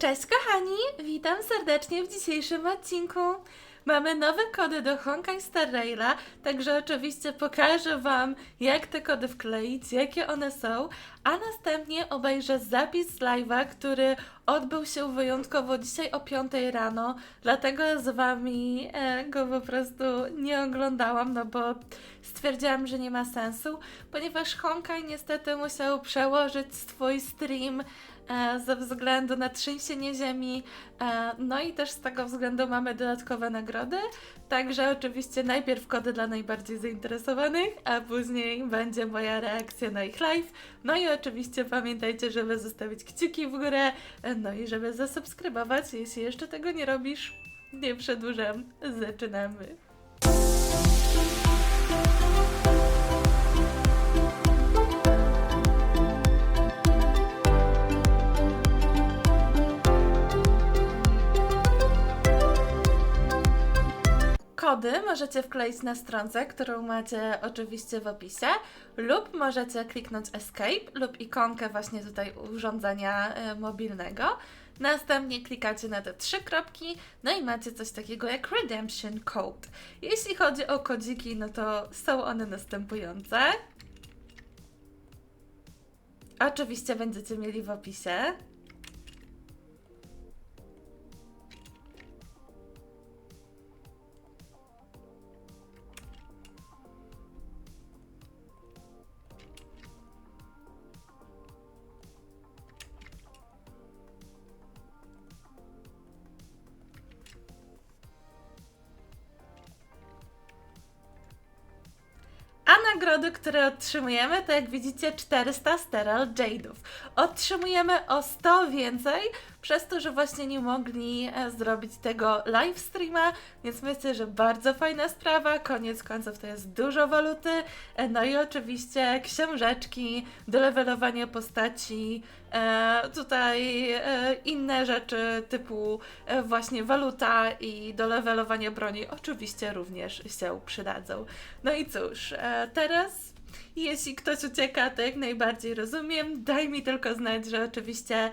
Cześć kochani, witam serdecznie w dzisiejszym odcinku. Mamy nowe kody do Honkai Star Raila, także oczywiście pokażę Wam, jak te kody wkleić, jakie one są, a następnie obejrzę zapis z live'a, który odbył się wyjątkowo dzisiaj o 5 rano, dlatego z Wami go po prostu nie oglądałam, no bo stwierdziłam, że nie ma sensu, ponieważ Honkai niestety musiał przełożyć swój stream ze względu na trzęsienie ziemi, no i też z tego względu mamy dodatkowe nagrody, także oczywiście najpierw kody dla najbardziej zainteresowanych, a później będzie moja reakcja na ich live, no i oczywiście pamiętajcie, żeby zostawić kciuki w górę, no i żeby zasubskrybować, jeśli jeszcze tego nie robisz. Nie przedłużam, zaczynamy. Kody możecie wkleić na stronce, którą macie oczywiście w opisie, lub możecie kliknąć Escape lub ikonkę właśnie tutaj urządzenia mobilnego. Następnie klikacie na te 3 kropki, no i macie coś takiego jak Redemption Code. Jeśli chodzi o kodziki, no to są one następujące. Oczywiście będziecie mieli w opisie. A nagrody, które otrzymujemy, to jak widzicie 400 Steral Jade'ów. Otrzymujemy o 100 więcej, przez to, że właśnie nie mogli zrobić tego live streama, więc myślę, że bardzo fajna sprawa, koniec końców to jest dużo waluty, no i oczywiście książeczki do levelowania postaci, tutaj inne rzeczy typu właśnie waluta i do levelowania broni oczywiście również się przydadzą. No i cóż, teraz jeśli ktoś ucieka, to jak najbardziej rozumiem, daj mi tylko znać, że oczywiście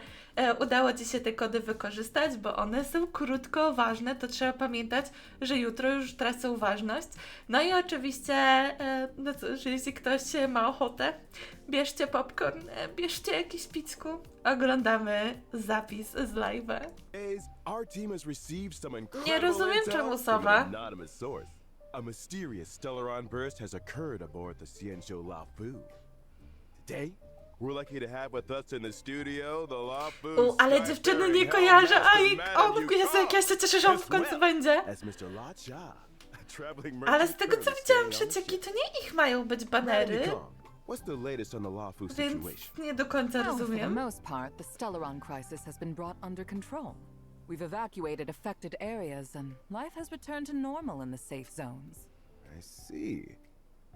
udało Ci się te kody wykorzystać, bo one są krótko ważne, to trzeba pamiętać, że jutro już tracą ważność. No i oczywiście, no cóż, jeśli ktoś ma ochotę, bierzcie popcorn, bierzcie jakiś picku, oglądamy zapis z live'a. Nie rozumiem czemu sowa. A mysterious Stellaron burst has occurred aboard the Xianzhou Lafu. Today, we're lucky to have with us in the studio the Lafu. Ale dziewczyny nie kojarzę, aj, Jezu, jak ja się cieszę, że on w końcu będzie. Ale z tego co widziałam przecieki, to nie ich mają być banery. Więc nie do końca rozumiem. For the most part, the Stellaron crisis has been brought under control. We've evacuated affected areas and life has returned to normal in the safe zones. I see.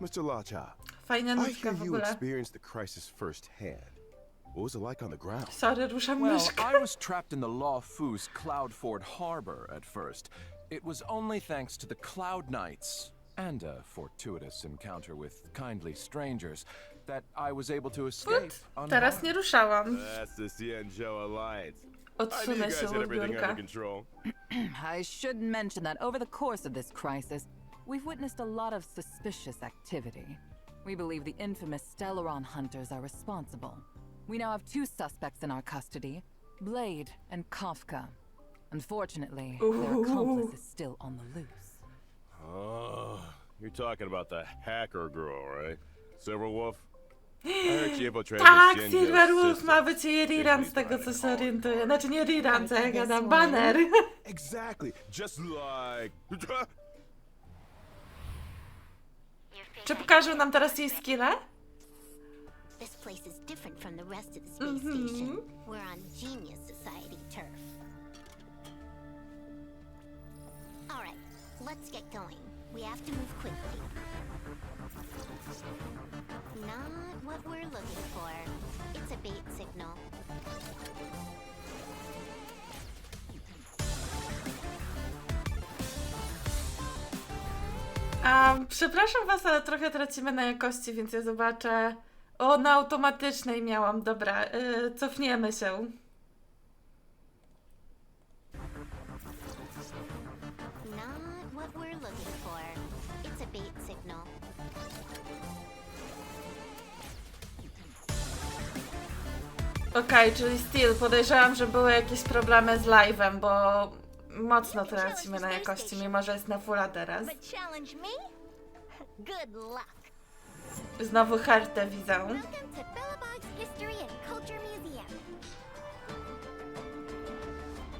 Mr. Lacha, Fajna I nutka hear w you ogóle. experienced the crisis firsthand. What was it like on the ground? Sorry, ruszam Well, myszkę. I was trapped in the Law Fu's Cloudford Harbor at first. It was only thanks to the Cloud Knights and a fortuitous encounter with kindly strangers that I was able to escape Teraz nie ruszałam. That's the Xianzhou Alliance. I knew you Odsunę guys się had od everything biurka. under control. I should mention that over the course of this crisis, we've witnessed a lot of suspicious activity. We believe the infamous Stellaron hunters are responsible. We now have 2 suspects in our custody, Blade and Kafka. Unfortunately, their accomplice is still on the loose. Oh, you're talking about the hacker girl, right? Silverwolf? I heard she infiltrated Tak, the Xianzhou Silverwolf ma system. być jej rerun z tego co się orientuję. Znaczy nie rerun, co ja gadam, baner. Exactly, just like... Czy pokażą nam teraz jej skilla? This place is different from the rest of the space station. We're on Genius Society turf. All right, let's get going. We have to move quickly. Not what we're looking for. It's a bait signal. Przepraszam was, ale trochę tracimy na jakości, więc ja zobaczę. O, na automatycznej miałam, dobra, cofniemy się. looking for? It's a bait signal. Okej, czyli still, podejrzewam, że były jakieś problemy z live'em, bo mocno tracimy na jakości, mimo że jest na fulla teraz. But challenge me? Good luck. Znowu Hertę widzę. Welcome to Bellabog's History and Culture Museum.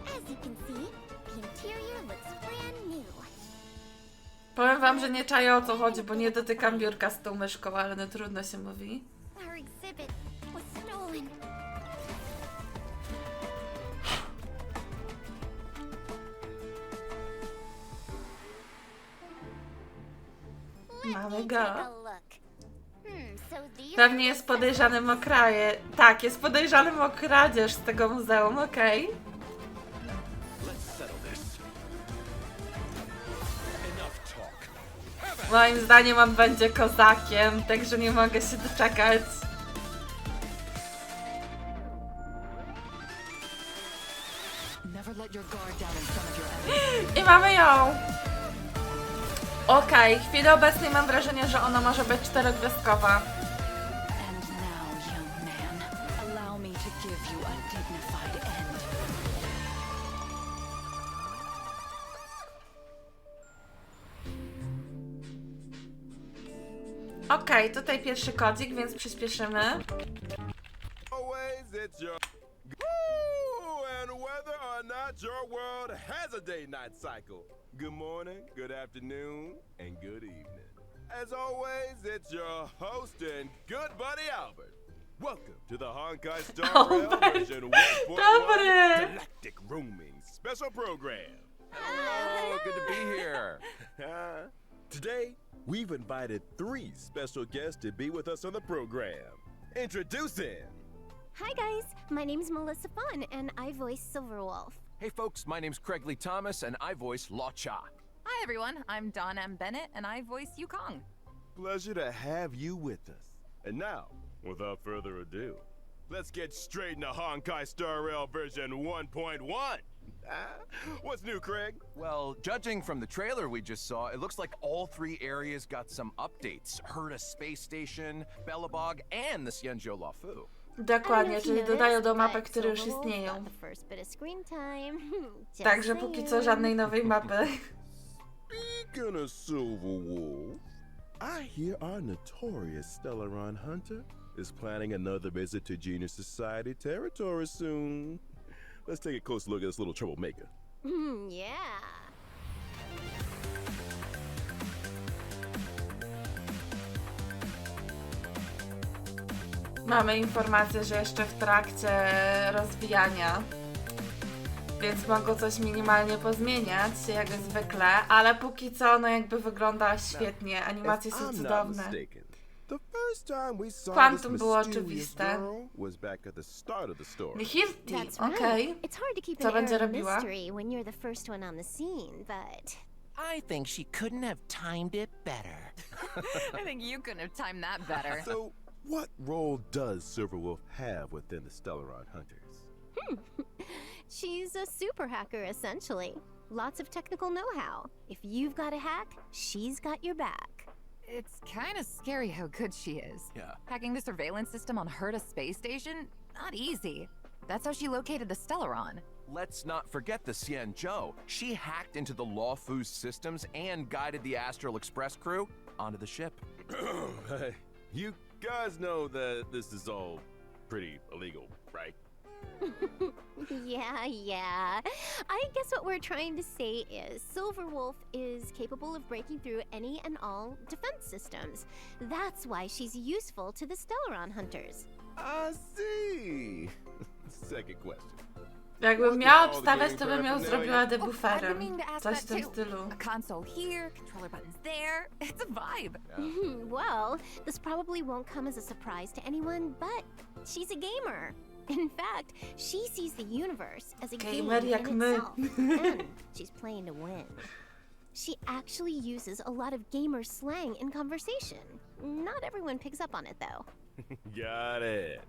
As you can see, the interior looks brand new. Powiem wam, że nie czaję, o co chodzi, bo nie dotykam biurka z tą myszką, ale no trudno się mówi. Our exhibit was stolen. Mamy Take go. a look. So these Pewnie jest podejrzanym o kraje. Tak, jest podejrzanym o kradzież z tego muzeum, okej. Let's settle this. Enough talk. Moim zdaniem on będzie kozakiem, także nie mogę się doczekać. Never let your guard down in front of your enemy. I mamy ją! Okej, w chwili obecnej mam wrażenie, że ona może być czterogwiazdkowa. And now, young man, allow me to give you a dignified end. Okej, tutaj pierwszy kodzik, więc przyspieszymy. Always it's your Woo! And whether or not your world has a day-night cycle. Good morning, good afternoon, and good evening. As always, it's your host and good buddy Albert. Welcome to the Honkai Star Rail Albert, version 1.1 dobry. Galactic Roaming Special Program. Hello, good to be here. Today, we've invited 3 special guests to be with us on the program. Introducing Hi guys, my name's Melissa Fun and I voice Silverwolf. Hey folks, my name's Craig Lee Thomas and I voice La Cha. Hi everyone, I'm Dawn M. Bennett and I voice Yukong. Pleasure to have you with us. And now, without further ado, let's get straight into Honkai Star Rail version 1.1. What's new, Craig? Well, judging from the trailer we just saw, it looks like all 3 areas got some updates. Herta Space Station, Bellabog, and the Xianzhou Lafu. Dokładnie, czyli dodają do mapek, które już istnieją. Także póki co żadnej nowej mapy. Speaking of Silverwolf, I hear our notorious Stellaron hunter is planning another visit to Genius Society territory soon. Let's take a close look at this little troublemaker. Yeah. Mamy informację, że jeszcze w trakcie rozwijania, więc mogą coś minimalnie pozmieniać, jak zwykle, ale póki co, no jakby wygląda świetnie, animacje są cudowne. Quantum było oczywiste. Nihilti, okej. It's hard to keep Co an air będzie of robiła? mystery when you're the first one on the scene, but I think she couldn't have timed it better. I think you couldn't have timed that better. So, what role does Silverwolf have within the Stellaron Hunters? she's a super hacker essentially. Lots of technical know-how. If you've got a hack, she's got your back. It's kind of scary how good she is. Yeah. Hacking the surveillance system on Herta Space Station? Not easy. That's how she located the Stellaron. Let's not forget the Xianzhou. She hacked into the Laofu's systems and guided the Astral Express crew onto the ship. Hey, you guys know that this is all pretty illegal, right? Yeah. I guess what we're trying to say is Silverwolf is capable of breaking through any and all defense systems. That's why she's useful to the Stellaron hunters. I see. Second question. Jakbym miała obstawiać, to bym ją zrobiła I've been debuferem. meaning to ask Coś w that tym too. stylu. A console here, controller buttons there. It's a vibe. Well, this probably won't come as a surprise to anyone, but she's a gamer. In fact, she sees the universe as a Gamer game jak in my. itself, and she's playing to win. She actually uses a lot of gamer slang in conversation. Not everyone picks up on it, though. Got it.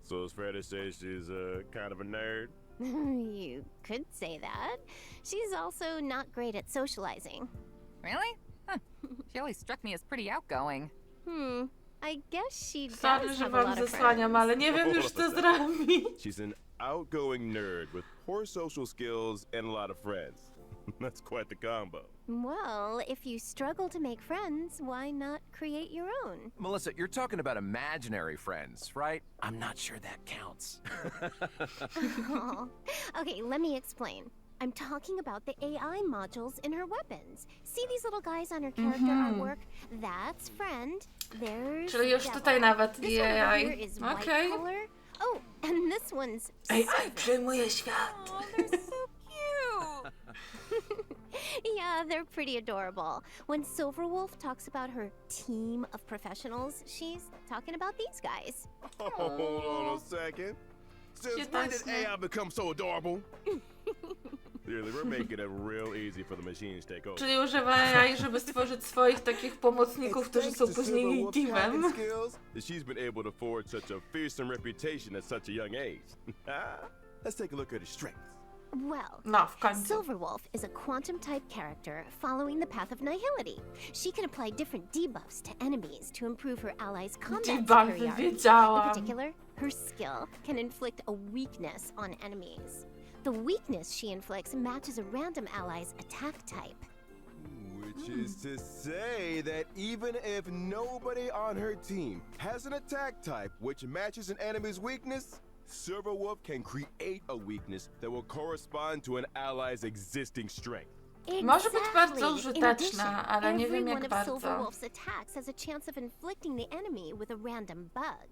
So it's fair to say she's kind of a nerd? You could say that. She's also not great at socializing. Really? Huh. She always struck me as pretty outgoing. I guess she does Sorry, że have a wam lot of zasłaniam, ale nie wiem już co zrobić. She's an outgoing nerd with poor social skills and a lot of friends. That's quite the combo. Well, if you struggle to make friends, why not create your own? Melissa, you're talking about imaginary friends, right? I'm not sure that counts. Aw. Okay, let me explain. I'm talking about the AI modules in her weapons. See these little guys on her character artwork? That's friend. There's Czyli już devil. tutaj nawet This i one over AI. here is white Okej. color. Oh, and this one's AI silver. przejmuje świat. Oh, they're so cute! Yeah, they're pretty adorable. When Silverwolf talks about her team of professionals, she's talking about these guys. Hold on a second. Since when did AI become so adorable? Clearly, we're making it real easy for the machines to take over. Czyli używa AI, żeby stworzyć swoich takich pomocników, którzy Thanks są to później jej Silverwolf's hacking teamem. skills that she's been able to forge such a fearsome reputation at such a young age. Let's take a look at her strengths. Well, No, w końcu. Silverwolf is a quantum type character following the path of nihility. She can apply different debuffs to enemies to improve her allies' combat Debuffy, superiority. In wiedziałam. particular, her skill can inflict a weakness on enemies. The weakness she inflicts matches a random ally's attack type. Which is to say that even if nobody on her team has an attack type which matches an enemy's weakness, Silverwolf can create a weakness that will correspond to an ally's existing strength. Może być bardzo Exactly. In użyteczna, addition, ale nie every wiem one jak of bardzo. Silverwolf's attacks has a chance of inflicting the enemy with a random bug.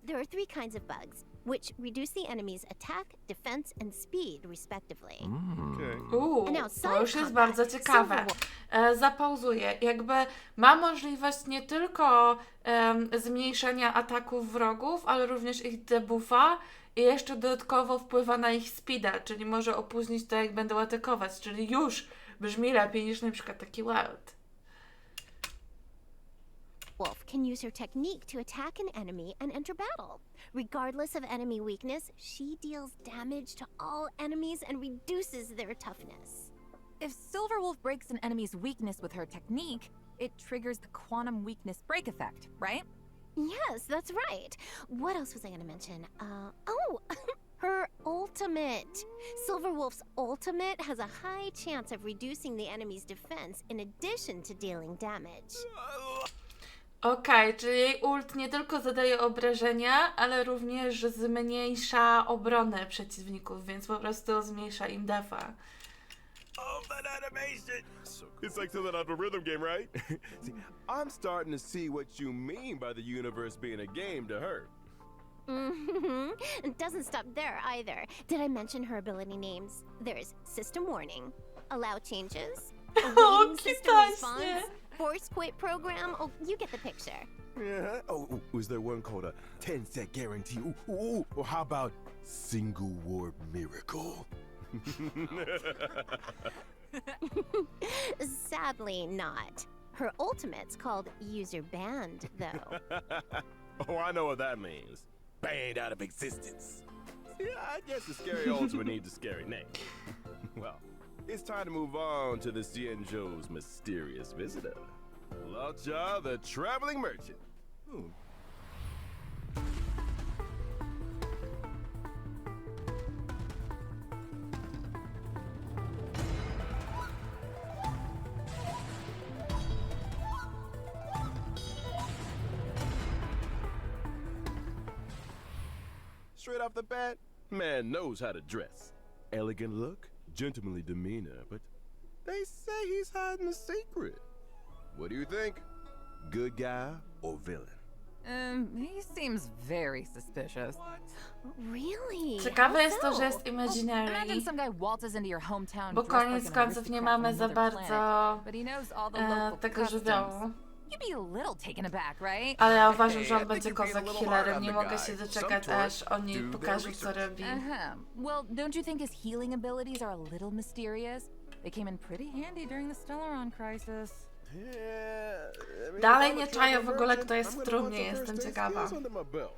There are 3 kinds of bugs, which reduce the enemy's attack, defense, and speed, respectively. Okay. Now, To już side jest bardzo combat. ciekawe. Silverwolf- Zapauzuję. Jakby ma możliwość nie tylko zmniejszenia ataków wrogów, ale również ich debuffa i jeszcze dodatkowo wpływa na ich speeda, czyli może opóźnić to, jak będą atakować, czyli już brzmi lepiej niż na przykład taki wild. Wolf can use her technique to attack an enemy and enter battle. Regardless of enemy weakness, she deals damage to all enemies and reduces their toughness. If Silverwolf breaks an enemy's weakness with her technique, it triggers the quantum weakness break effect, right? Yes, that's right. What else was I going to mention? Her ultimate. Silverwolf's ultimate has a high chance of reducing the enemy's defense in addition to dealing damage. Okej, czyli jej ult nie tylko zadaje obrażenia, ale również zmniejsza obronę przeciwników, więc po prostu zmniejsza im defa. Oh, that animation! It's like something out of a rhythm game, right? See, I'm starting to see what you mean by the universe being a game to her. It doesn't stop there either. Did I mention her ability names? There's System Warning, Allow Changes, Awaiting System kietaśnie. Response, Force Quit Program. Oh, you get the picture. Yeah. Oh, was there one called a 10-set guarantee? Ooh, or how about Single Warp Miracle? Sadly not. Her ultimate's called User Banned, though. Oh, I know what that means. Banned out of existence. Yeah, I guess the scary ultimate needs a scary name. Well, it's time to move on to the Xianzhou's mysterious visitor. Laocha, the traveling merchant. Ooh. Straight off the bat, man knows how to dress. Elegant look, gentlemanly demeanor, but they say he's hiding a secret. What do you think? Good guy or villain? He seems very suspicious. Really? Ciekawe How jest to, że so? jest imaginary, Imagine some guy waltzes into your hometown bo dressed koniec like an końców nie aristocrat mamy from za another bardzo planet, but he knows all the local tego customs. żywiołu. You'd be a little taken aback, right? Ale ja uważam, że I on think będzie you're being a kozak little hard healerem. on Nie the mogę guy. się Some doczekać, tourists aż oni do their pokażą, co research. robi. Well, don't you think his healing abilities are a little mysterious? They came in pretty handy during the Stellaron crisis. Yeah, I mean, Dalej if I'm nie a czaję w traveling ogóle, merchant, kto jest I'm gonna w trumnie, want some jestem first-aid ciekawa. skills under my belt.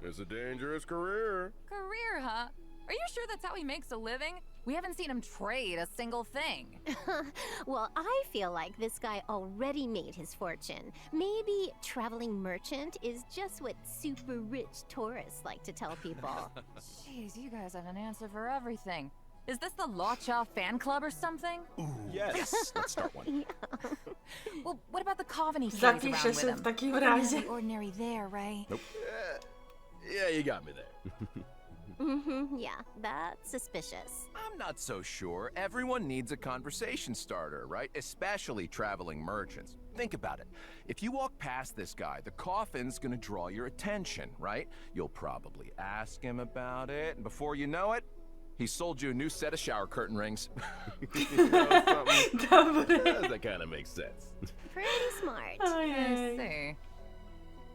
It's a dangerous career. Career, huh? Are you sure that's how he makes a living? We haven't seen him trade a single thing. Well, I feel like this guy already made his fortune. Maybe traveling merchant is just what super rich tourists like to tell people. Jeez, you guys have an answer for everything. Is this the Lacha fan club or something? Yes, let's start one. Well, what about the coven he carries around Zapiszę with się him? w takim Nothing out of razie. the ordinary there, right? Nope. Yeah, you got me there. Yeah, that's suspicious. I'm not so sure. Everyone needs a conversation starter, right? Especially traveling merchants. Think about it. If you walk past this guy, the coffin's gonna draw your attention, right? You'll probably ask him about it, and before you know it, he sold you a new set of shower curtain rings. You know something? Dobry. That kind of makes sense. Pretty smart. I Ojej. see.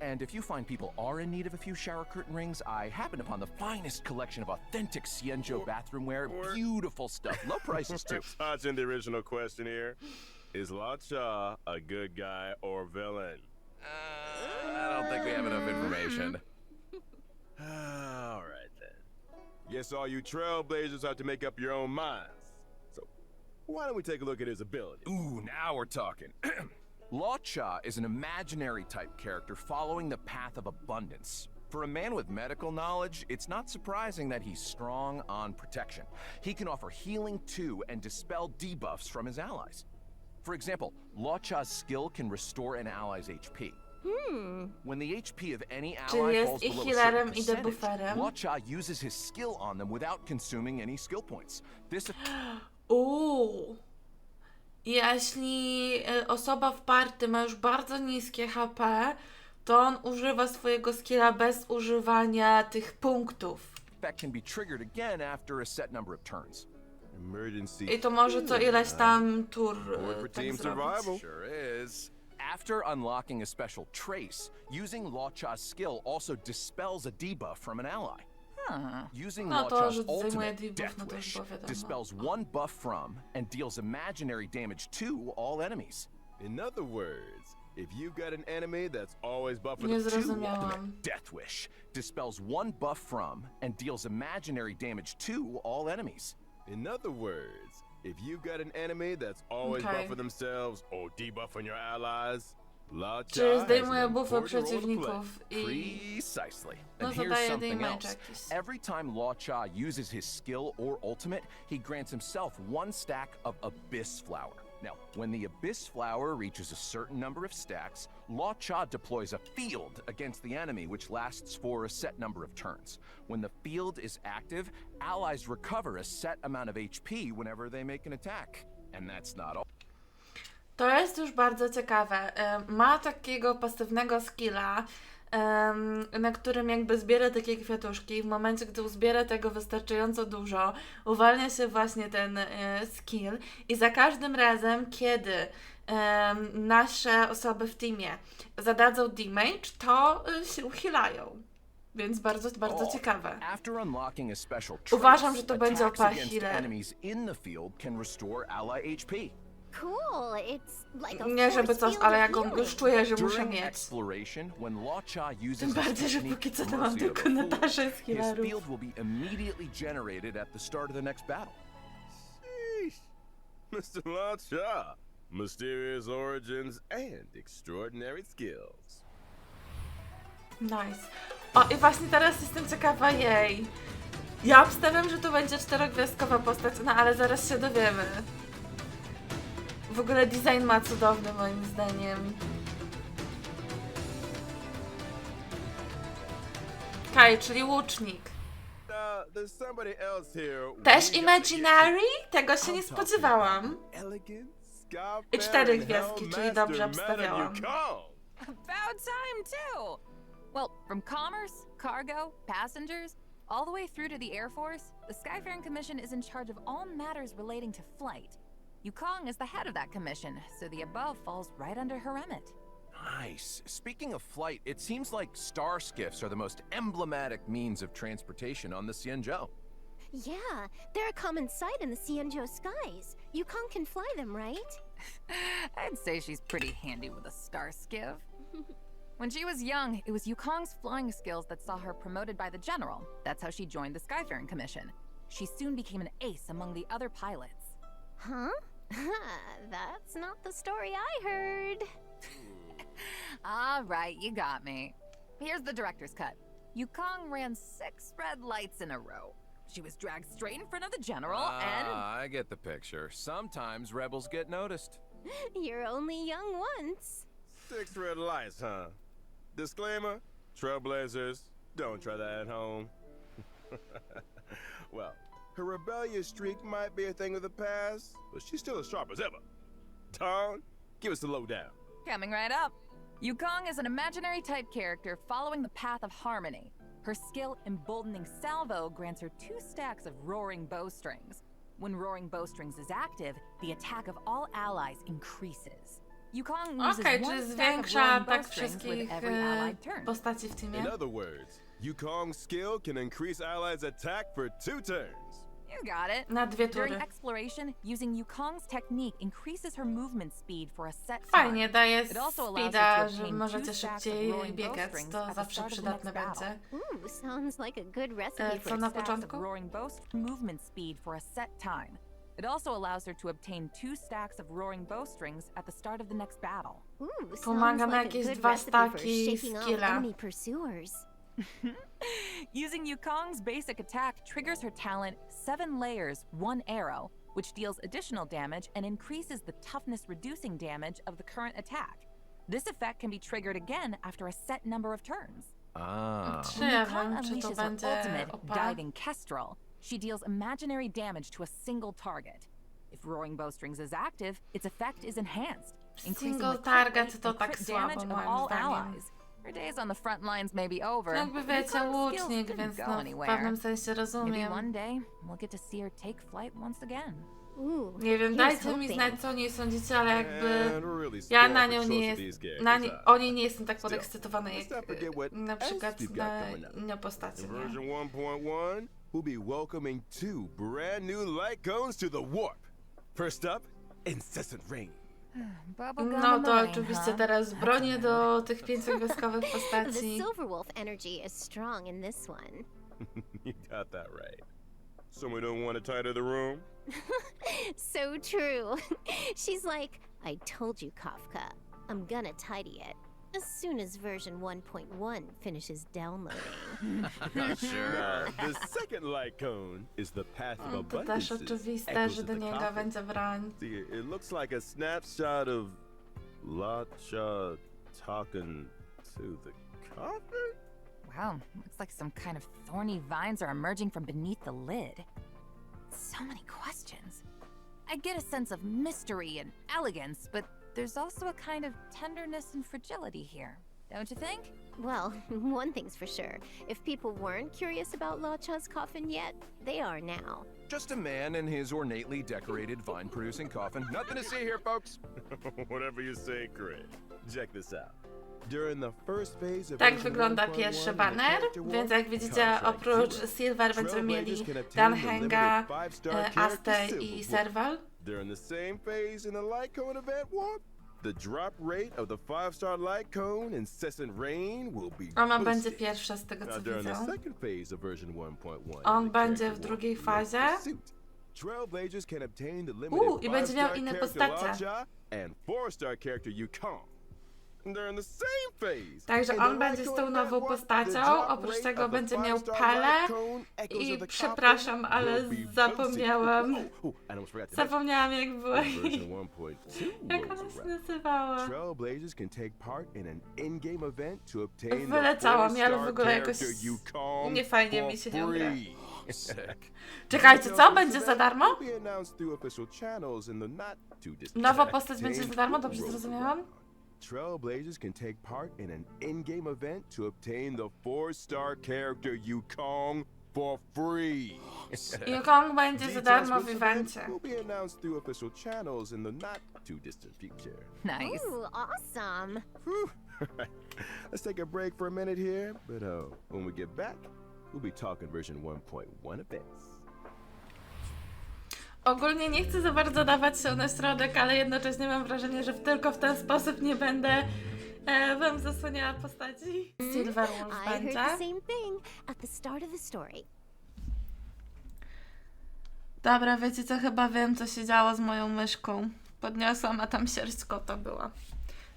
And if you find people are in need of a few shower curtain rings, I happened upon the finest collection of authentic Xianzhou bathroom wear. Beautiful stuff. Low prices, too. Touching the original question here. Is La Cha a good guy or villain? I don't think we have enough information. All right, then. Guess all you trailblazers have to make up your own minds. So, why don't we take a look at his ability? Ooh, now we're talking. Law Cha is an imaginary type character following the path of abundance. For a man with medical knowledge, it's not surprising that he's strong on protection. He can offer healing too and dispel debuffs from his allies. For example, Law Cha's skill can restore an ally's HP. When the HP of any Czyli ally jest falls i below a healerem, certain i percentage, debufferem. Law Cha uses his skill on them without consuming any skill points. This Jeśli osoba w party ma już bardzo niskie HP, to on używa swojego skilla bez używania tych punktów. effect can be triggered again after a set number of turns. Emergency. I to może co ileś tam tur Work for tak team zrobić. survival. Sure is. After unlocking a special trace, using Law Cha's skill also dispels a debuff from an ally. Using No Law to, Cha's że zdejmuje ultimate, debuff, Death no to już Wish, było wiadomo. dispels one buff from and deals imaginary damage to all enemies. In other words, if you've got an enemy that's always buffing Nie the zrozumiałam. Ultimate Death Wish dispels one buff from and deals imaginary damage to all enemies. In other words, if you've got an enemy that's always Okay. buffing themselves or debuffing your allies, La Cha Czyli has zdejmuje an buffy important role to play. przeciwników i Precisely. no And here's zadaje something damage else. jakiś. Every time Law Cha uses his skill or ultimate, he grants himself one stack of Abyss Flower. Now, when the Abyss Flower reaches a certain number of stacks, Law Cha deploys a field against the enemy which lasts for a set number of turns. When the field is active, allies recover a set amount of HP whenever they make an attack. And that's not all. To jest już bardzo ciekawe. Ma takiego pasywnego skilla, na którym jakby zbiera takie kwiatuszki. W momencie, gdy uzbiera tego wystarczająco dużo, uwalnia się właśnie ten skill i za każdym razem, kiedy nasze osoby w teamie zadadzą damage, to się uchylają. Więc bardzo, bardzo ciekawe. After unlocking a special trace, Uważam, że to będzie attacks OP against healer. enemies in the field can restore ally HP. Cool. It's like a Nie żeby force coś, field ale of jak on healing. już czuje, że muszę During mieć. exploration, when Law Cha uses Tym his bardziej, że technique póki co to Mercy mam of tylko the na Fool, darze z his healerów. field will be immediately generated at the start of the next battle. Sheesh. Mr. La Cha. Mysterious origins and extraordinary skills. Nice. O, i właśnie teraz jestem ciekawa jej. Ja obstawiam, że to będzie 4-gwiazdkowa postać, no ale zaraz się dowiemy. W ogóle design ma cudowny moim zdaniem. Kaj, czyli łucznik. There's somebody else here. Też we gotta imaginary? Tego się nie get. I'm talking spodziewałam. about elegant, scar I 4 bearing gwiazdki, czyli Hellmaster dobrze Madame obstawiałam. Yukong. About time, too! Well, from commerce, cargo, passengers, all the way through to the Air Force, the Skyfaring Commission is in charge of all matters relating to flight. Yukong is the head of that commission, so the above falls right under her remit. Nice. Speaking of flight, it seems like star skiffs are the most emblematic means of transportation on the Xianzhou. Yeah, they're a common sight in the Xianzhou skies. Yukong can fly them, right? I'd say she's pretty handy with a star skiff. When she was young, it was Yukong's flying skills that saw her promoted by the general. That's how she joined the Skyfaring Commission. she soon became an ace among the other pilots. Huh? That's not the story I heard. All right, you got me. Here's the director's cut. Yukong ran 6 red lights in a row. She was dragged straight in front of the general and... I get the picture. Sometimes rebels get noticed. You're only young once. 6 red lights, huh? Disclaimer, trailblazers, don't try that at home. Well, her rebellious streak might be a thing of the past, but she's still as sharp as ever. Tom, give us the lowdown. Coming right up. Yukong is an imaginary type character following the path of harmony. Her skill Emboldening Salvo grants her 2 stacks of Roaring Bowstrings. When Roaring Bowstrings is active, the attack of all allies increases. Yukong loses Okej, 1 czyli stack of zwiększa Roaring tak Bowstrings with wszystkich every allied turn. postaci w teamie. In other words, Yukong's skill can increase allies' attack for 2 turns. You got it. Na 2 During tury. exploration, using Yukong's technique increases her movement speed for a set time. Fajnie, daje It also allows her speeda, to że obtain możecie 2 stacks of szybciej Roaring biegać. Bowstrings To at the zawsze start of the przydatne next będzie. Ooh, sounds like a good recipe Co for na Stacks of początku? Roaring Bowstring movement speed for a set time. It also allows her to obtain 2 stacks of Roaring Bowstrings at the start of the next battle. Ooh, Pomaga sounds na like a jakieś good 2 recipe for staki shaking off skilla. enemy pursuers. Using Yukong's basic attack triggers her talent 7 layers, 1 arrow, which deals additional damage and increases the toughness reducing damage of the current attack. This effect can be triggered again after a set number of turns. Ah. Czy When ja Yukong wiem, czy to unleashes her będzie ultimate, OP? Diving Kestrel, she deals imaginary damage to a single target. If Roaring Bowstrings is active, its effect is enhanced, increasing Single the crit target rate to and tak crit słabo, damage of moim all zdaniem. allies. Her days on the front lines may be over. Jakby wiecie, Yukong's skills łucznik, didn't więc go no, w anywhere. pewnym sensie Maybe rozumiem. one day we'll get to see her take flight once again. Ooh, Nie wiem, here's dajcie mi hoping. znać, co o niej sądzicie, ale jakby And we're really ja spoiled na for nią choice nie of jest, these na characters, o niej nie jestem tak Still, podekscytowana let's jak not forget what na przykład else we've got na coming up. inne postacie, In nie? version 1.1, we'll be welcoming 2 brand new light cones to the warp. First up, Incessant Rain. Bubblegum No in the to rain, oczywiście huh? teraz bronię do tych 5 gwiazdkowych The postaci. Silverwolf energy is strong in this one. You got that right. So we don't want to tighter the room? So true. She's like, I told you, Kafka. I'm gonna tidy it as soon as version 1.1 finishes downloading. Now, the second light cone is the path of To też abundance. oczywiste, że do niego będzie broń. See, it looks like a snapshot of Latcha talking to the coffin? Wow, looks like some kind of thorny vines are emerging from beneath the lid. So many questions. I get a sense of mystery and elegance, but there's also a kind of tenderness and fragility here, don't you think? Well, one thing's for sure. If people weren't curious about Lacha's coffin yet, they are now. Just a man in his ornately decorated vine-producing coffin. Nothing to see here, folks. Whatever you say, Craig. Check this out. During the first phase of Tak version wygląda 1.1 pierwszy of the banner, character war, więc jak widzicie Contract oprócz Zero, Silver będziemy mieli Trailblazers can obtain the Danhanga, limited 5-star character Astę i Silverwolf. Serval. During the same phase in the light cone event warp, the drop rate of the 5-star light cone Incessant Rain will be Ona będzie boosted. pierwsza z tego Now, co during the widzę. second phase of version 1.1, On the będzie character w drugiej war, fazie. Pursuit, Trailblazers can obtain the limited I będzie miał 5-star inne character postacie. Latcha and 4-star character Yukong. During the same phase, Także in the on będzie z light tą cone nową event warp, postacią, the drop oprócz rate tego of the będzie miał 5-star Pelę light cone echoes i of the przepraszam, coffin ale will be zapomniałam. boosted. Oh, I almost forgot to mention, Zapomniałam jak była in i version 1.2 jak rolls ona się around. nazywała. Trailblazers can take part in an in-game event to obtain the Wyleciała mi, ale w 4-star ogóle jakoś character Yukong niefajnie for mi się nią gra. free. Sick. Czekajcie, co? Będzie za darmo? Will be announced through official channels in the not too distant Nowa future. postać będzie za darmo? Dobrze zrozumiałam? Trailblazers can take part in an in-game event to obtain the 4-star character Yukong for free. Yukong będzie za Details darmo for w this event evencie. will be announced through official channels in the not too distant future. Nice. Ooh, awesome. Whew. Let's take a break for a minute here, but when we get back, we'll be talking version 1.1 events. Ogólnie nie chcę za bardzo dawać się na środek, ale jednocześnie mam wrażenie, że tylko w ten sposób nie będę wam zasłaniała postaci. Silverwolf I heard będzie. the same thing at the start of the story. Dobra, wiecie co? Chyba wiem, co się działo z moją myszką. Podniosłam, a tam sierść kota była.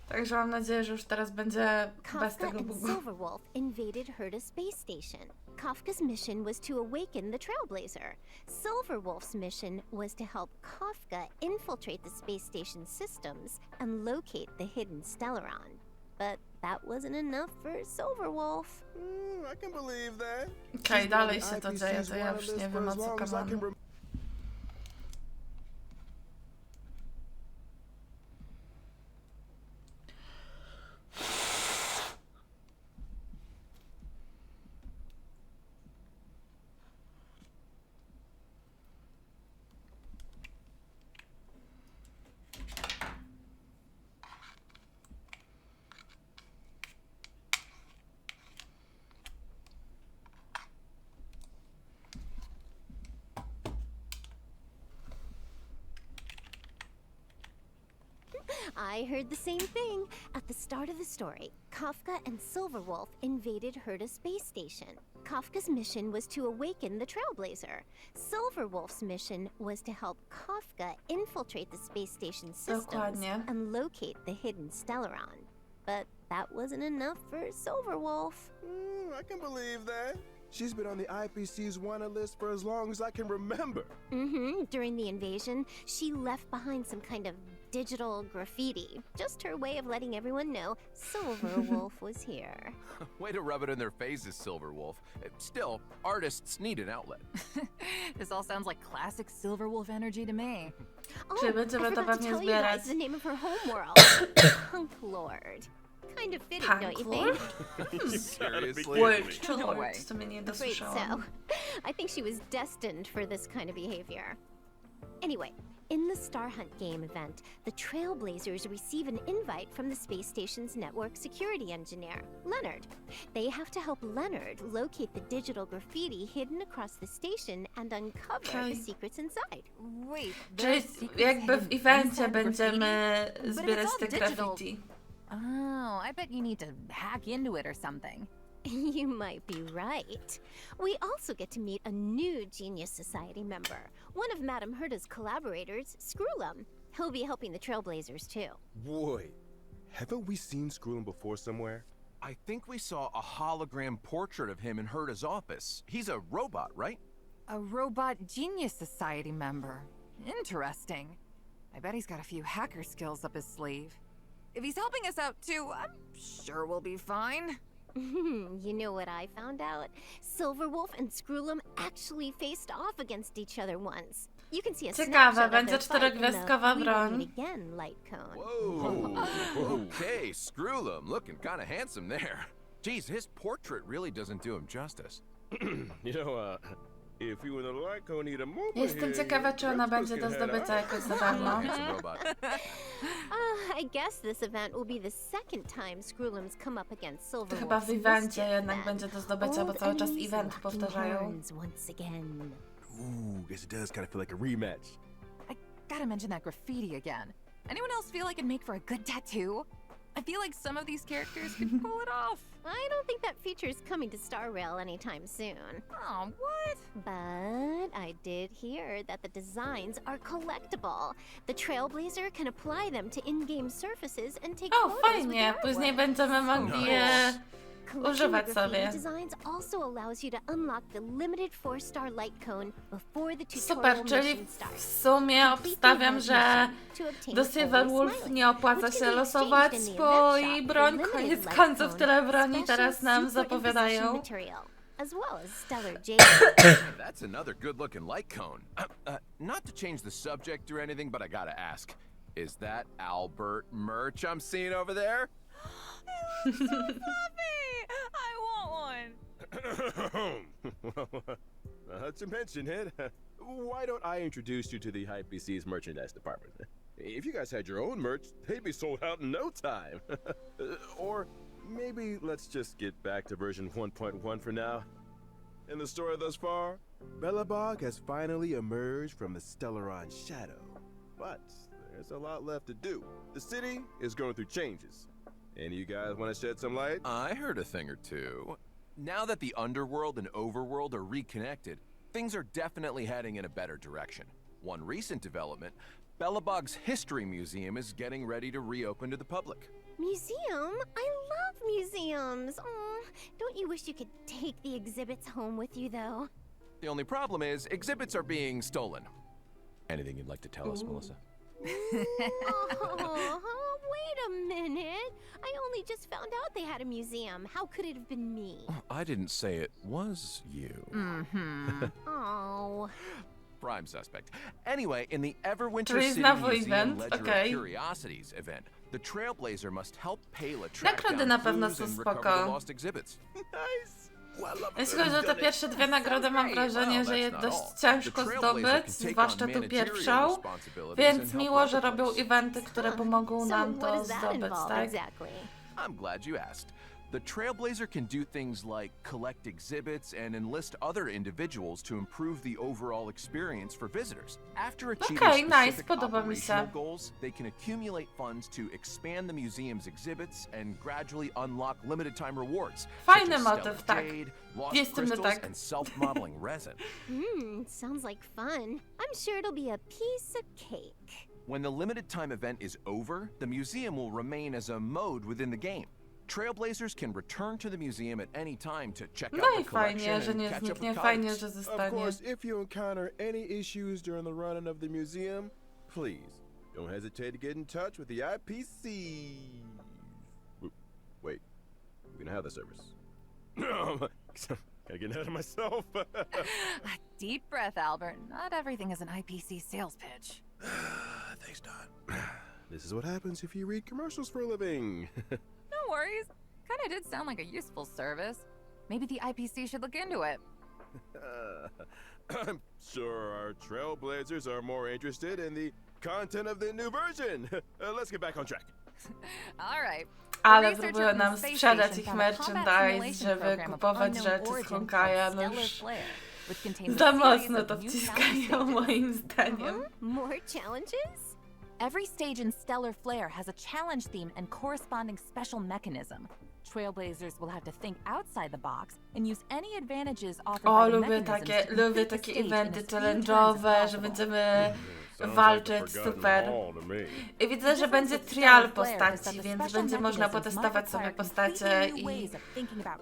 Także mam nadzieję, że już teraz będzie bez Kafka tego and bugu. Silverwolf invaded Herta space station. Kafka's mission was to awaken the Trailblazer. Silverwolf's mission was to help Kafka infiltrate the space station's systems and locate the hidden Stellaron. But that wasn't enough for Silverwolf. I can believe that. Okej, dalej się to dzieje, to ja już nie wiem, o co kaman. I heard the same thing. At the start of the story, Kafka and Silverwolf invaded Herta space station. Kafka's mission was to awaken the Trailblazer. Silverwolf's mission was to help Kafka infiltrate the space station's systems Dokładnie. and locate the hidden Stellaron. But that wasn't enough for Silverwolf. I can believe that. She's been on the IPC's wanted list for as long as I can remember. During the invasion, she left behind some kind of digital graffiti. Just her way of letting everyone know Silverwolf was here. Way to rub it in their faces, Silverwolf. Still, artists need an outlet. This all sounds like classic Silverwolf energy to me. Oh, I będziemy to forgot to pewnie tell you guys zbierać. the name of her homeworld. Punk Lord. Kind of fitting, don't you Punk think? Seriously? Word to No Lord, way. co mnie nie Afraid dosłyszałam. so. I think she was destined for this kind of behavior. Anyway, in the Star Hunt game event, the Trailblazers receive an invite from the space station's network security engineer, Leonard. They have to help Leonard locate the digital graffiti hidden across the station and uncover Okay. the secrets inside. Wait, Czyli there's secrets jakby w hidden evencie inside będziemy graffiti? But if zbierać it's all te digital- graffiti. Oh, I bet you need to hack into it or something. You might be right. We also get to meet a new Genius Society member, one of Madame Herta's collaborators, Screwlum. He'll be helping the Trailblazers too. Boy, haven't we seen Skrullin before somewhere? I think we saw a hologram portrait of him in Herta's office. He's a robot, right? A robot Genius Society member. Interesting. I bet he's got a few hacker skills up his sleeve. If he's helping us out too, I'm sure we'll be fine. You know what I found out? Silverwolf and Screwlum actually faced off against each other once. You can see a Ciekawe, snapshot of będzie their fight in the czterogwiazdkowa We broń. Won't Meet Again light cone. Whoa. Okay, Screwlum, looking kind of handsome there. Geez, his portrait really doesn't do him justice. You know, if you and the light cone need a moment Jestem here, ciekawa, czy ona let's będzie get do head zdobycia out. jakoś za darmo. Handsome robot. I guess this event will be the second time Screwlum's come up against To Silverwolf's chyba w evencie mischief jednak then. będzie do zdobycia, bo Old cały czas enemies eventy locking powtarzają. horns once again. Ooh, guess it does kind of feel like a rematch. I gotta mention that graffiti again. Anyone else feel like it'd make for a good tattoo? I feel like some of these characters could pull it off. I don't think that feature's coming to Star Rail anytime soon. Oh, what? But I did hear that the designs are collectible. The Trailblazer can apply them to in-game surfaces and take O, photos with fajnie, the później artwork. będziemy mogli je Collecting używać the graffiti sobie. designs also allows you to unlock the limited 4-star light cone before the tutorial Super, czyli mission w starts. sumie obstawiam, że do Silverwolf nie opłaca się losować, bo i broń koniec końców tyle broni teraz nam zapowiadają. As well as stellar jade. That's another good-looking light cone. Not to change the subject or anything, but I gotta ask. Is that Albert merch I'm seeing over there? So fluffy! I want one. Well, not to mention it, why don't I introduce you to the IPC's merchandise department? If you guys had your own merch, they'd be sold out in no time. Or maybe let's just get back to version 1.1 for now. In the story thus far, Belobog has finally emerged from the Stellaron shadow. But there's a lot left to do. The city is going through changes. Any of you guys want to shed some light? I heard a thing or two. Now that the underworld and overworld are reconnected, things are definitely heading in a better direction. One recent development, Belobog's History Museum is getting ready to reopen to the public. Museum? I love museums. Oh, don't you wish you could take the exhibits home with you, though? The only problem is, exhibits are being stolen. Anything you'd like to tell us, Melissa? Oh, wait a minute. I only just found out they had a museum. How could it have been me? I didn't say it was you. Oh. Prime suspect. Anyway, in the Everwinter Czyli City znowu Museum event, Ledger okej. of Curiosities event, the Trailblazer must help Payla track Nagrody down na pewno clues są and recover spoko. the lost exhibits. Nice. Well, Jeśli chodzi o te pierwsze dwie nagrody, mam wrażenie, że je dość ciężko zdobyć, zwłaszcza tu pierwszą, więc miło, że robią eventy, które pomogą nam So what to does that zdobyć, involve tak? exactly? I'm glad you asked. The Trailblazer can do things like collect exhibits and enlist other individuals to improve the overall experience for visitors. After achieving Okay, nice. specific Podoba mi się. operational goals, they can accumulate funds to expand the museum's exhibits and gradually unlock limited-time rewards. Fajny such as motyw, stellar tak. jade, lost Jest w tym crystals, tak. and self-modeling resin. Sounds like fun. I'm sure it'll be a piece of cake. When the limited-time event is over, the museum will remain as a mode within the game. Trailblazers can return to the museum at any time to check out No the i collection fajnie, że and nie catch up zniknie, with fajnie, colleagues. że Of zostanie. course, if you encounter any issues during the running of the museum, please don't hesitate to get in touch with the IPC. Wait, we're gonna have the service. Gotta get ahead of myself. Deep breath, Albert. Not everything is an IPC sales pitch. Thanks, Don. This is what happens if you read commercials for a living. No worries. Kinda did sound like a useful service. Maybe the IPC should look into it. I'm sure our Trailblazers are more interested in the content of the new version. Let's get back on track. All right. Ale próbują nam sprzedać ich merchandise, żeby kupować rzeczy z Honkaja, no już za mocno to wciskają moim zdaniem. More challenges? Every stage in Stellar Flare has a challenge theme and corresponding special mechanism. Trailblazers will have to think outside the box and use any advantages offered O, by the lubię mechanisms takie, to lubię complete the takie stage in eventy as few turns as challenge'owe, że possible. będziemy Sounds walczyć, like the super. forgotten hall to me. I widzę, że będzie trial postaci, więc będzie można potestować sobie postacie i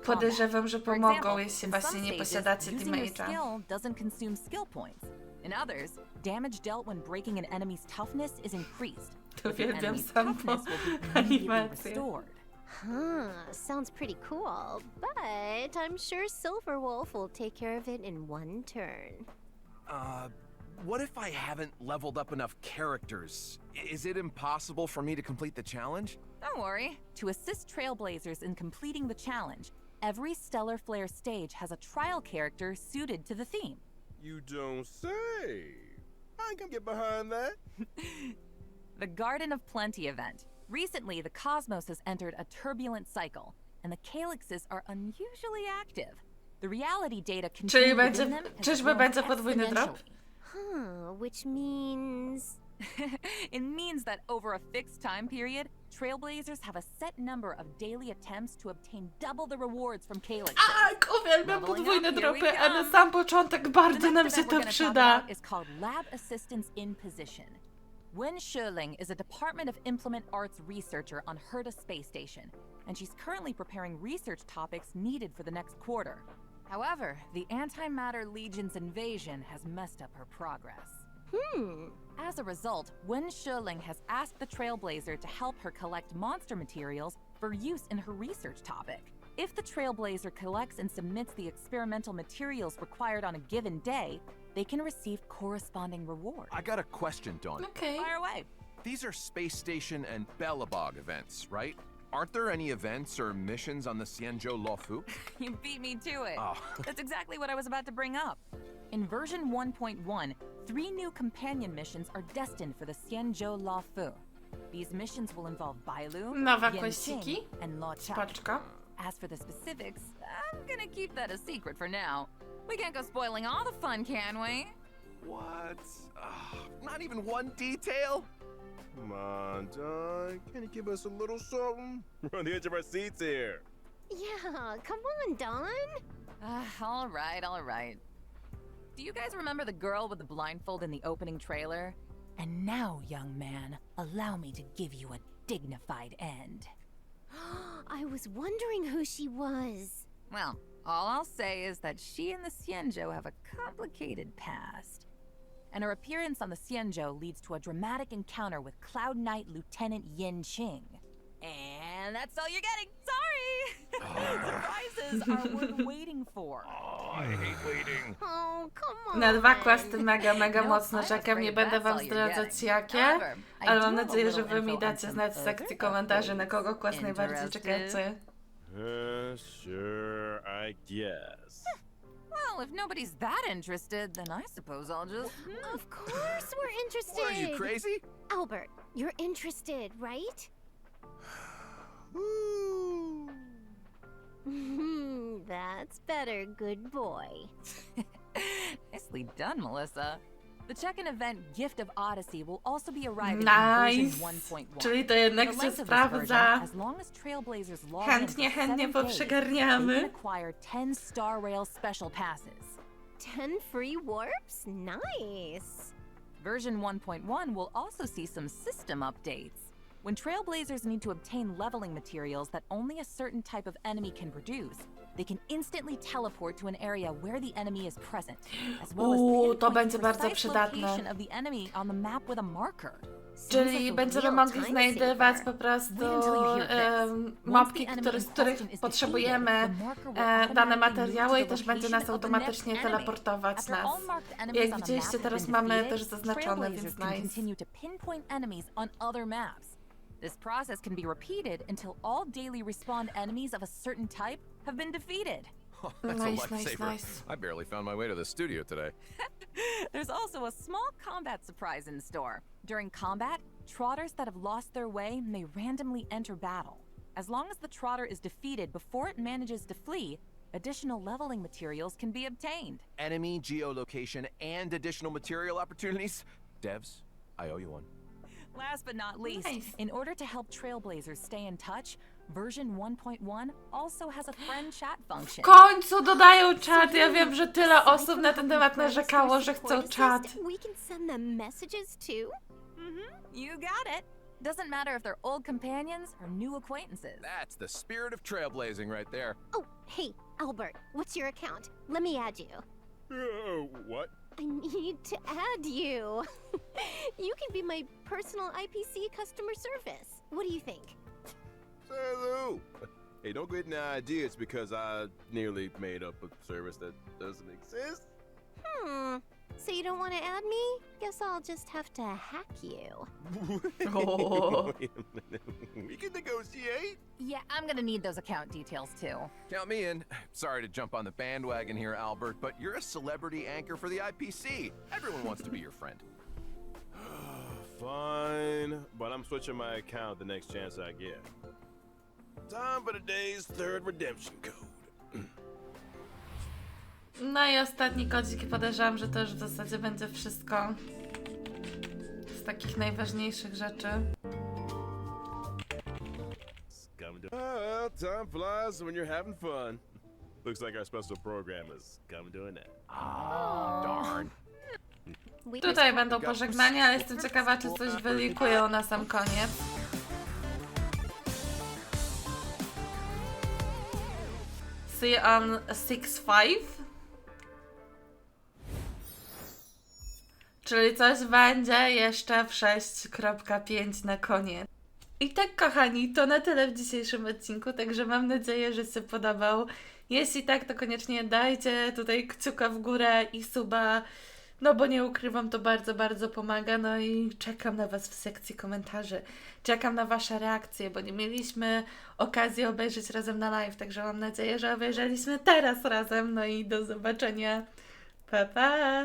podejrzewam, że pomogą, jeśli właśnie nie posiadacie teammate'a. Doesn't consume skill points. In others, damage dealt when breaking an enemy's toughness is increased. but the Uwielbiam enemy's samą toughness will be immediately animację. restored. Sounds pretty cool, but I'm sure Silverwolf will take care of it in one turn. What if I haven't leveled up enough characters? Is it impossible for me to complete the challenge? Don't worry. To assist Trailblazers in completing the challenge, every Stellar Flare stage has a trial character suited to the theme. You don't say. I can get behind that. The Garden of Plenty event. Recently, the cosmos has entered a turbulent cycle, and the calyxes are unusually active. The reality data Czyli contained będzie, within them has czyżby grown będzie podwójny drop? exponentially. Which means... It means that over a fixed time period, Trailblazers have a set number of daily attempts to obtain double the rewards from calyxes. Tak, uwielbiam podwójne dropy, a na sam początek bardzo The nam next się event to we're gonna talk przyda. about is called Lab Assistance in Position. Wen Sherling is a Department of Implement Arts researcher on Herta Space Station, and she's currently preparing research topics needed for the next quarter. However, the Antimatter Legion's invasion has messed up her progress. As a result, Wen Sherling has asked the Trailblazer to help her collect monster materials for use in her research topic. If the Trailblazer collects and submits the experimental materials required on a given day, they can receive corresponding rewards. I got a question, Dawn. Okej. Fire away. These are Space Station and Belobog events, right? Aren't there any events or missions on the Xianzhou Luofu? You beat me to it. Oh. That's exactly what I was about to bring up. In version 1.1, 3 new companion missions are destined for the Xianzhou Luofu. These missions will involve Bailu, Nowe Yanqing, questiki. and Luo Chao. Paczka. As for the specifics, I'm gonna keep that a secret for now. We can't go spoiling all the fun, can we? What? Not even one detail? Come on, Don. Can you give us a little something? We're on the edge of our seats here. Yeah, come on, Don. All right, all right. Do you guys remember the girl with the blindfold in the opening trailer? And now, young man, allow me to give you a dignified end. I was wondering who she was. Well, all I'll say is that she and the Xianzhou have a complicated past. And her appearance on the Xianzhou leads to a dramatic encounter with Cloud Knight Lieutenant Yin Qing. And that's all you're getting. Sorry! Surprises are worth waiting for. I hate waiting. Oh, come on. Na 2 questy mega No, mocno I'm czekam, nie afraid będę that's wam all you're zdradzać getting. jakie, However, I ale do mam have a nadzieję, że little wy mi info on dacie some znać w sekcji other komentarzy, na kogo updates. quest najbardziej czekacie. Sure, I guess. Well, if nobody's that interested, then I suppose I'll just... Of course we're interested. What are you, crazy? Albert, you're interested, right? That's better, good boy. Nicely done, Melissa. The check-in event Gift of Odyssey will also be arriving in Nice! version 1.1. Czyli to jednak The się length of this version, sprawdza. as long as Trailblazers log Chętnie, in for chętnie 7 days, they poprzegarniamy. can acquire 10 Star Rail special passes. 10 free warps? Nice. Version 1.1 will also see some system updates. When Trailblazers need to obtain leveling materials that only a certain type of enemy can produce, they can instantly teleport to an area where the enemy is present, as well as To pinpoint będzie the bardzo precise przydatne. location of the enemy on the map with a marker. Czyli będziemy mogli znajdywać po prostu mapki, z których potrzebujemy dane materiały i też będzie nas automatycznie teleportować nas. Jak widzieliście, teraz mamy też zaznaczone, więc nice. This process can be repeated until all daily respawn enemies of a certain type have been defeated. Oh, that's Nice, a nice, lifesaver. nice. I barely found my way to the studio today. There's also a small combat surprise in store. During combat, trotters that have lost their way may randomly enter battle. As long as the trotter is defeated before it manages to flee, additional leveling materials can be obtained. Enemy geolocation and additional material opportunities? Devs, I owe you one. Last but not least, Nice. in order to help Trailblazers stay in touch, version 1.1 also has a friend chat function. W końcu dodają czat! Ja wiem, że tyle osób na ten temat narzekało, że chcą czat. We can send them messages too? You got it. Doesn't matter if they're old companions or new acquaintances. That's the spirit of trailblazing right there. Oh, hey, Albert, what's your account? Let me add you. What? I need to add you. You can be my personal IPC customer service. What do you think? Hello. Hey, don't get any ideas because I nearly made up a service that doesn't exist. So you don't want to add me? Guess I'll just have to hack you. Oh. Wait a minute. We can negotiate. Yeah, I'm gonna need those account details too. Count me in. Sorry to jump on the bandwagon here, Albert, but you're a celebrity anchor for the IPC. Everyone wants to be your friend. Fine, but I'm switching my account the next chance I get. Time for the day's third redemption code. No i ostatni kodzik, podejrzewam, że to już w zasadzie będzie wszystko z takich najważniejszych rzeczy. Well, time flies when you're having fun. Looks like our special program is coming to an end. Darn. Tutaj będą pożegnania, ale jestem ciekawa, czy coś wylikują na sam koniec. See on 6.5. Czyli coś będzie jeszcze w 6.5 na koniec. I tak, kochani, to na tyle w dzisiejszym odcinku, także mam nadzieję, że się podobał. Jeśli tak, to koniecznie dajcie tutaj kciuka w górę i suba, no bo nie ukrywam, to bardzo, bardzo pomaga. No i czekam na Was w sekcji komentarzy. Czekam na Wasze reakcje, bo nie mieliśmy okazji obejrzeć razem na live, także mam nadzieję, że obejrzeliśmy teraz razem. No i do zobaczenia. Pa, pa!